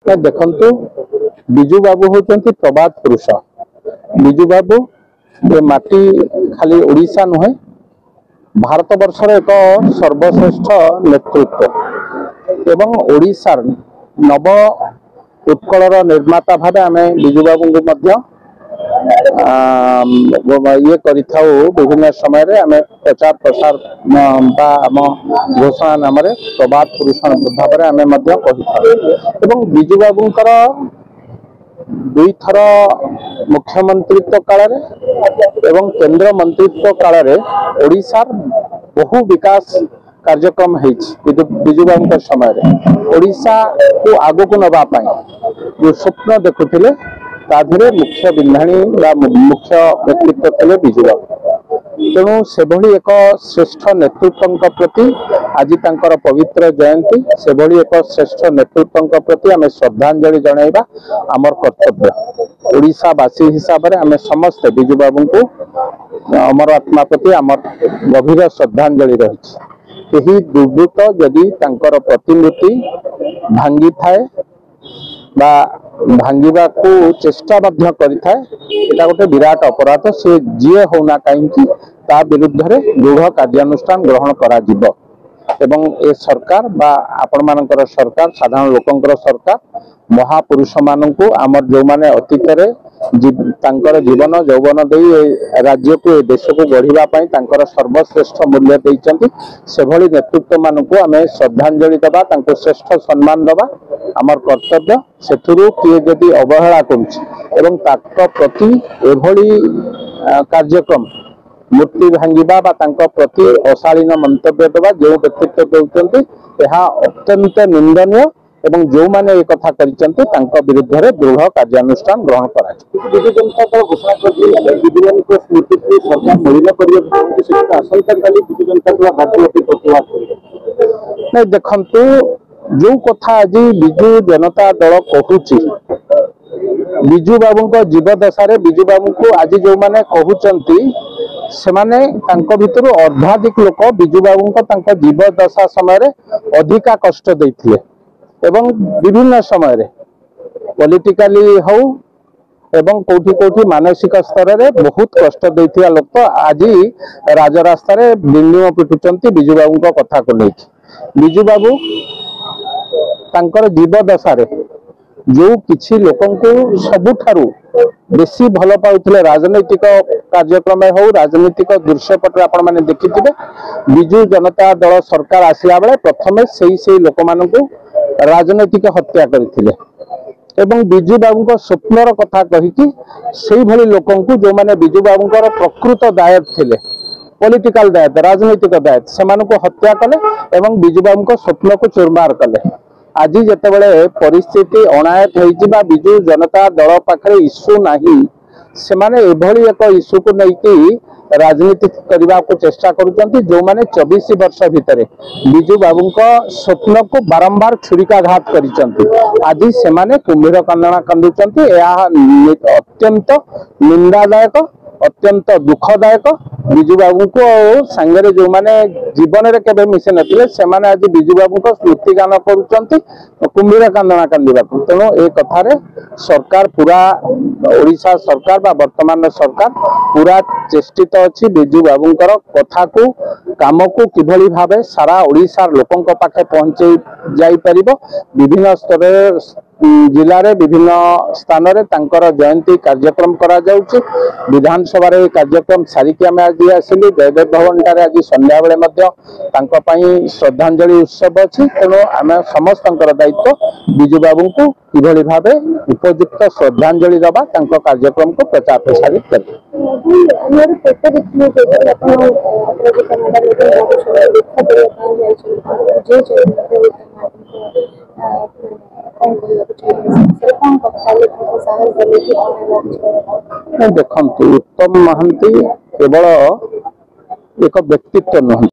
देखु विजु बाबू होती प्रबाद पुरुष। विजु बाबू ये माटी खाली ओडिशा नुहे भारत वर्षर एक सर्वश्रेष्ठ नेतृत्व एवं ओडिशार नव उत्कलर निर्माता भाव आम विजु बाबू ये विभिन्न समय आम प्रचार प्रसार आम घोषणा नाम प्रभात पुरुष भाव आम कही विजु बाबूंकर दुई थर मुख्यमंत्रित्व काल एवं केंद्र मंत्रित्व काल ओडिशार बहु विकास कार्यक्रम विजु बाबू समय ओडिशा को आग को नवापाई जो स्वप्न देखुले ताधे मुख्य बिंधाणी मुख्य व्यक्तित्व थे विजु बाबू। तेणु से एक श्रेष्ठ नेतृत्व प्रति आज पवित्र जयंती से एक श्रेष्ठ नेतृत्व प्रति आम श्रद्धांजलि जनइबा आमर कर्तव्य। ओडिशावासी हिसाब से आम समस्ते विजु बाबू को अमर आत्मा प्रति आमर गभीर श्रद्धांजलि रही। दुर्वृत्त जदि प्रतिमूर्ति भांगी थाए बा भांगा को चेष्टा गोटे विराट अपराध से जी होना कहीं ता विरुद्ध दृढ़ कार्यानुष्ठान ग्रहण करा जिवो। एवं ए सरकार बा आपण मानकर सरकार साधारण लोकंकर सरकार महापुरुष मानू आमर जो माने अतीत जीवन यौवन दे राज्य को देश को गढ़ा सर्वश्रेष्ठ मूल्य देइचंती से भली नेतृत्व मानू आम श्रद्धांजलि दबा श्रेष्ठ सम्मान दबा आमर कर्तव्य। सेथुरु किए जदि अवहेला करुछि प्रति एभली कार्यक्रम मूर्ति भांगा प्रति अशालीन मंतव्य दबा जो व्यक्तित्व देउचंती यह अत्यंत निंदनीय एवं जो माने एक कथा करिसंते तांका विरुद्ध रे दृढ़ कार्यानुष्ठान ग्रहण करा। विजु जनता दल घोषणा कर विद्रोही को स्मृति को सरकार महिला परिवर्तन से आशंका काली विजु जनता दल राज्य प्रतिवाद करिवे नै देखंतु जो कथा आज विजु जनता दल कहूची विजु बाबू को जीवदशा रे विजु बाबू को आज जो माने कहउचंती से माने तांको भितरु अर्धाधिक लोक विजु बाबू को जीवदशा समय रे अधिका कष्ट देथिले एवं विभिन्न समय पॉलिटिकली हो एवं कोठी कोठी मानसिक स्तर रे बहुत कष्ट देथिया लोक तो आज राजरास्ता रे बिंदुम पिटुचंती विजु बाबू को कथा को लेकी। विजु बाबू तांकर जीवदशा रे जो किछि लोकन को सबुठारु बेसी भल पाउथिले राजनीतिक कार्यक्रम हो राजनीतिक दृश्यपट आपण माने देखिथिबे विजु जनता दल सरकार आसिला बेले प्रथमे सेही लोक मानकु राजनीतिक हत्या करथिले एवं विजु बाबू को स्वप्नर कथा कहिकी सेही भली लोकन को जो माने विजु बाबू को प्रकृत दायक थिले पॉलिटिकल दायक राजनीतिक दायक से मानकु हत्या कले एवं विजु बाबू को स्वप्न को चुरमार कले। आज जितेबाला परिस्थिति अनायत हो विजु जनता दल पाखे इश्यू नहीं से माने एभली एक इश्यू को लेकिन राजनीति करने को चेष्टा करुचंती जो माने 24 वर्ष भितर विजु बाबू स्वप्न को बारंबार छुरिकाघात करिचंती आज से माने कुम्भीर कांदना कांदुचंती अत्यंत निंदादायक अत्यंत दुखदायक। विजु बाबू को सांगरे जो माने जीवन रे केबे मिसे नथिले से माने आज विजु बाबू को स्मृति गान करूचंती कुम्भीर कांदना कांदिबा। तेणु ए कथारे सरकार पूरा ओडिशा सरकार बा वर्तमान सरकार पूरा चेष्टित अच्छी विजु बाबूंकर कथा को काम को किभली भावे सारा ओडिशार लोकंक पाखे पहुंचे जाई परिबो। विभिन्न स्तर जिले रे विभिन्न स्थान रे तांकर जयंती कार्यक्रम करा जाउची। विधानसभा रे कार्यक्रम सारिकी आम आज आसिलु जयदेव भवन ठारे आज संध्या बेले मध्य तांको पई श्रद्धांजलि उत्सव अछि। तेणु आम समस्तंकर दायित्व विजु बाबू को किभली भावे उपयुक्त श्रद्धांजलि दबा तांको कार्यक्रम को प्रचार प्रसारित कर। देखु उत्तम महांती केवल एक व्यक्तित्व नुह